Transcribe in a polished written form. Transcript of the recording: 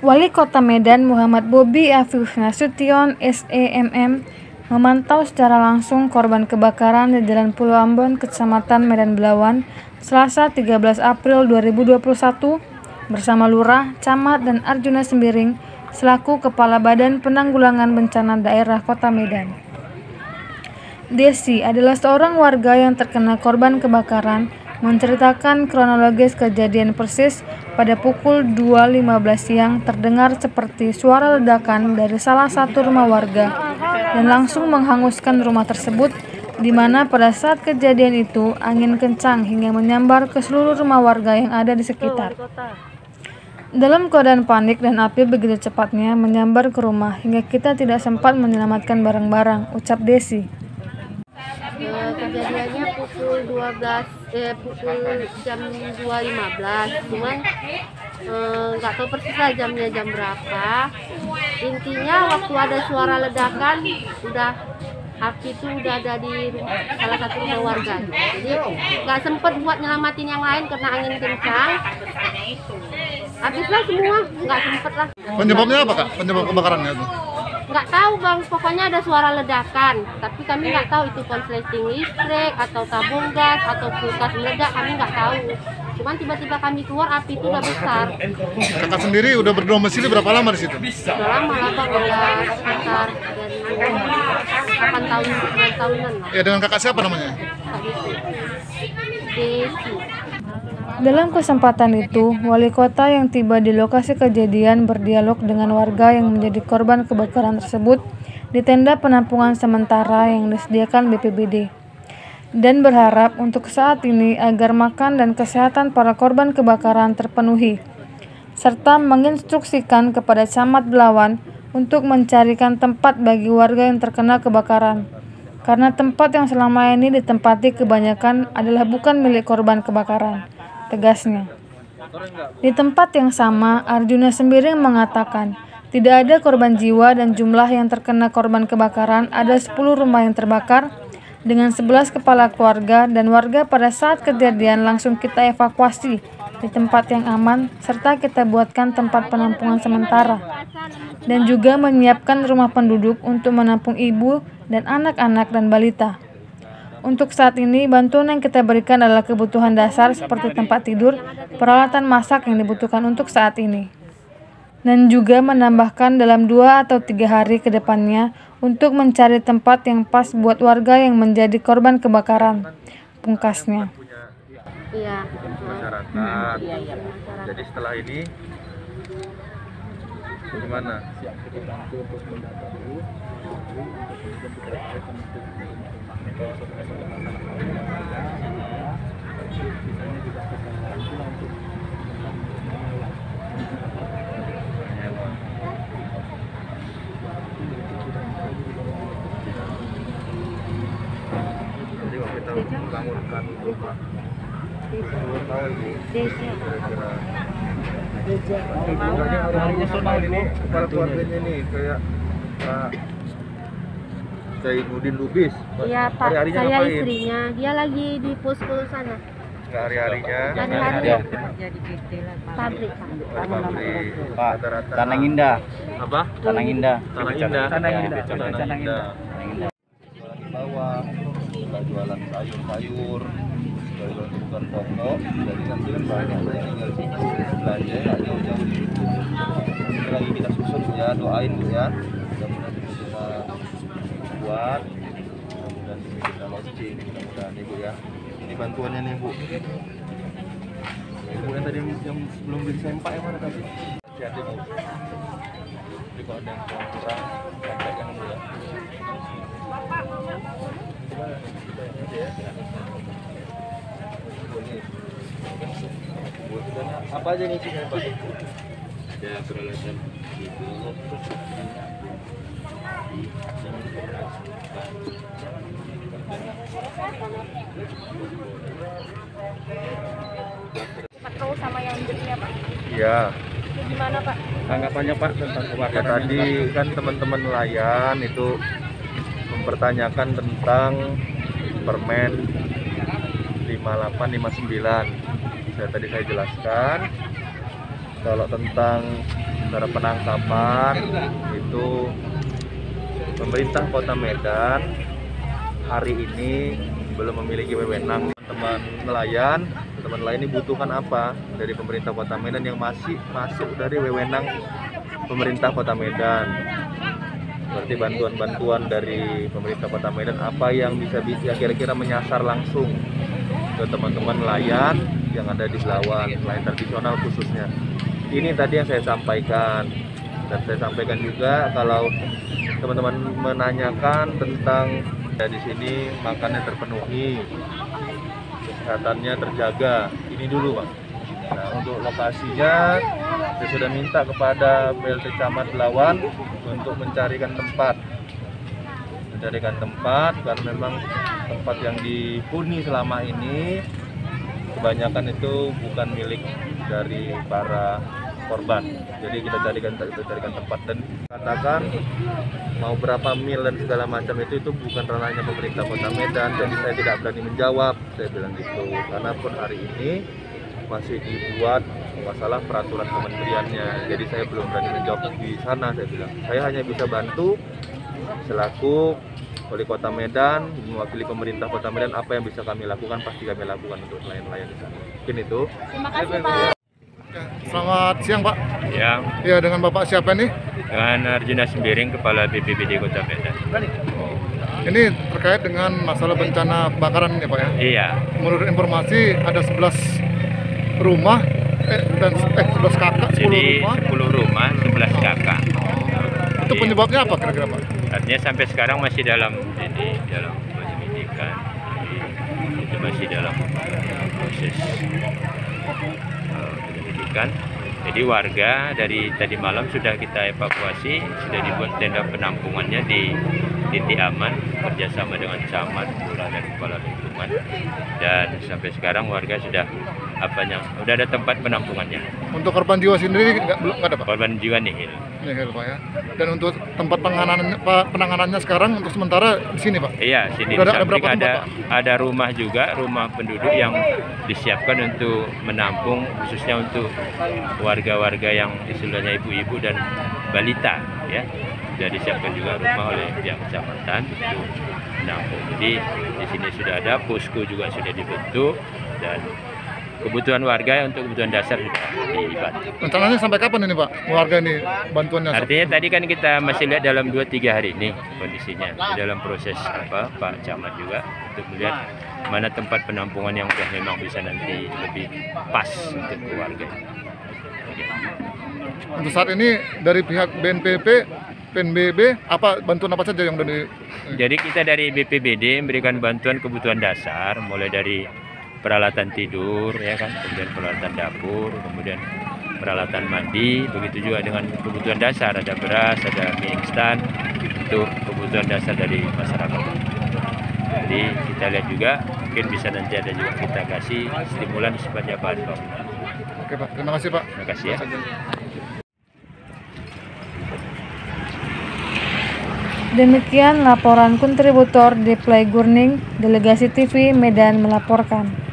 Wali Kota Medan Muhammad Bobi Afif Nasution SEMM memantau secara langsung korban kebakaran di Jalan Pulau Ambon, Kecamatan Medan Belawan, Selasa 13 April 2021 bersama Lurah, Camat, dan Arjuna Sembiring selaku Kepala Badan Penanggulangan Bencana Daerah Kota Medan. Desi adalah seorang warga yang terkena korban kebakaran, menceritakan kronologis kejadian persis pada pukul 2.15 siang terdengar seperti suara ledakan dari salah satu rumah warga dan langsung menghanguskan rumah tersebut, di mana pada saat kejadian itu angin kencang hingga menyambar ke seluruh rumah warga yang ada di sekitar. Dalam keadaan panik dan api begitu cepatnya menyambar ke rumah hingga kita tidak sempat menyelamatkan barang-barang, ucap Desi. Kejadiannya pukul jam 2.15, cuman nggak tahu persis lah jamnya jam berapa. Intinya waktu ada suara ledakan, api itu udah ada di salah satu rumah warga. Jadi nggak sempet buat nyelamatin yang lain karena angin kencang. Habislah semua, nggak sempet lah. Penyebabnya apa Kak? Penyebab kebakarannya itu? Nggak tahu Bang, pokoknya ada suara ledakan, tapi kami nggak tahu itu konsleting listrik atau tabung gas atau kulkas meledak, kami nggak tahu. Cuman tiba-tiba kami keluar, api itu udah besar. Kakak sendiri udah berdomisili berapa lama di situ? Udah lama lah Bang, udah sekitar dari 8 tahun, 9 tahunan lah. Ya, dengan kakak siapa namanya? Kak Desi. Dalam kesempatan itu, wali kota yang tiba di lokasi kejadian berdialog dengan warga yang menjadi korban kebakaran tersebut di tenda penampungan sementara yang disediakan BPBD, dan berharap untuk saat ini agar makan dan kesehatan para korban kebakaran terpenuhi, serta menginstruksikan kepada Camat Belawan untuk mencarikan tempat bagi warga yang terkena kebakaran, karena tempat yang selama ini ditempati kebanyakan adalah bukan milik korban kebakaran, tegasnya. Di tempat yang sama, Arjuna Sembiring mengatakan tidak ada korban jiwa dan jumlah yang terkena korban kebakaran ada 10 rumah yang terbakar dengan 11 kepala keluarga, dan warga pada saat kejadian langsung kita evakuasi di tempat yang aman serta kita buatkan tempat penampungan sementara dan juga menyiapkan rumah penduduk untuk menampung ibu dan anak-anak dan balita. Untuk saat ini, bantuan yang kita berikan adalah kebutuhan dasar seperti tempat tidur, peralatan masak yang dibutuhkan untuk saat ini. Dan juga menambahkan dalam 2 atau 3 hari ke depannya untuk mencari tempat yang pas buat warga yang menjadi korban kebakaran, pungkasnya. Iya. Masyarakat. Jadi setelah ini gimana? Jadi waktu kita membangunkan rumah, tahu ini kira-kira orang ini kepala keluarganya nih kayak Pak Zainuddin Lubis. Iya Pak, saya ngapain? istrinya, dia lagi di posko sana. Nggak hari-harinya? Hari-hari pabrik Pak. Rata-rata. Tanah Indah. Apa? Tanah Indah. Tanah Indah. Tanah Indah. Tanah Indah. Tanah Indah. Bawah, jualan sayur-sayur, jualan kebutuhan pokok. Jadi nanti kan banyak yang tinggal di situ belanja nggak jauh-jauh di situ. Ini lagi kita susun ya, doain Bu ya. Mudah-mudahan ini kita buat, mudah-mudahan ini kita launching, mudah-mudahan Ibu ya. Ini bantuannya nih Bu. Ibu yang tadi yang belum beli sempak yang mana tadi? Hati-hati Bu. Jadi kalau ada yang kurang, sampaikan Bu ya. Apa aja nih isinya Pak? Ya peralatan itu. Patrol sama yang jadinya Pak? Iya. Gimana Pak? Tanggapannya Pak tentang kebakaran? Ya, tadi kan teman-teman nelayan itu mempertanyakan tentang Permen 5859. Tadi saya jelaskan kalau tentang secara penangkapan itu pemerintah Kota Medan hari ini belum memiliki wewenang. Teman nelayan ini butuhkan apa dari pemerintah Kota Medan yang masih masuk dari wewenang pemerintah Kota Medan. Berarti bantuan-bantuan dari pemerintah Kota Medan apa yang bisa kira-kira menyasar langsung ke teman-teman nelayan yang ada di Belawan, nelayan tradisional khususnya. Ini tadi yang saya sampaikan, dan saya sampaikan juga kalau teman-teman menanyakan tentang di sini makannya terpenuhi, kesehatannya terjaga. Ini dulu, Pak. Nah, untuk lokasinya saya sudah minta kepada PLT Camat Belawan untuk mencarikan tempat karena memang tempat yang dihuni selama ini kebanyakan itu bukan milik dari para korban. Jadi kita carikan tempat dan katakan mau berapa mil dan segala macam itu bukan ranahnya pemerintah Kota Medan. Jadi saya tidak berani menjawab, saya bilang gitu. Karena pun hari ini masih dibuat masalah peraturan kementeriannya. Jadi saya belum berani menjawab di sana, saya bilang. Saya hanya bisa bantu selaku Wali Kota Medan, mewakili pemerintah Kota Medan, apa yang bisa kami lakukan pasti kami lakukan untuk nelayan-nelayan di sana. Mungkin itu. Terima kasih, Pak. Selamat siang, Pak. Ya, Ya, dengan Bapak siapa nih? dengan Arjuna Sembiring, Kepala BPBD Kota Medan. Ini terkait dengan masalah bencana kebakaran ya, Pak ya. Iya, Menurut informasi ada 11 rumah dan 11 kakak, 10 jadi rumah. 10 rumah, 11 kakak. Itu penyebabnya apa kira-kira, Pak? Artinya sampai sekarang masih dalam penyelidikan. Jadi, itu masih dalam proses penyelidikan. Jadi warga dari tadi malam sudah kita evakuasi, sudah dibuat tenda penampungannya di titik aman kerjasama dengan camat, lurah dan kepala lingkungan. Dan sampai sekarang warga sudah ada tempat penampungannya. Untuk korban jiwa sendiri belum ada, Pak? Korban jiwa nihil. Nihil, Pak ya. Dan untuk tempat penanganannya sekarang untuk sementara di sini, Pak. Iya, sini Sudah di ada samping berapa tempat, Pak? ada rumah juga, rumah penduduk yang disiapkan untuk menampung, khususnya untuk warga-warga yang istilahnya ibu-ibu dan balita, ya. Sudah disiapkan juga rumah oleh pihak kecamatan untuk menampung. Jadi di sini sudah ada posko juga sudah dibentuk dan kebutuhan warga untuk kebutuhan dasar sudah dibantu. Rencananya sampai kapan ini, Pak? Warga ini bantuannya? Artinya tadi kan kita masih lihat dalam 2-3 hari ini kondisinya. Di dalam proses Pak Camat juga untuk melihat mana tempat penampungan yang sudah memang bisa nanti lebih pas untuk keluarga. Untuk saat ini dari pihak BNPB, PNBB, bantuan apa saja yang dari? Jadi kita dari BPBD memberikan bantuan kebutuhan dasar, mulai dari peralatan tidur, ya kan, kemudian peralatan dapur, kemudian peralatan mandi, begitu juga dengan kebutuhan dasar, ada beras, ada mie instan, itu kebutuhan dasar dari masyarakat. Jadi kita lihat juga, mungkin bisa nanti ada juga kita kasih stimulan seperti apa. Oke, Pak. Terima kasih, Pak. Terima kasih ya. Demikian laporan kontributor Deplay Gurning, Delegasi TV Medan melaporkan.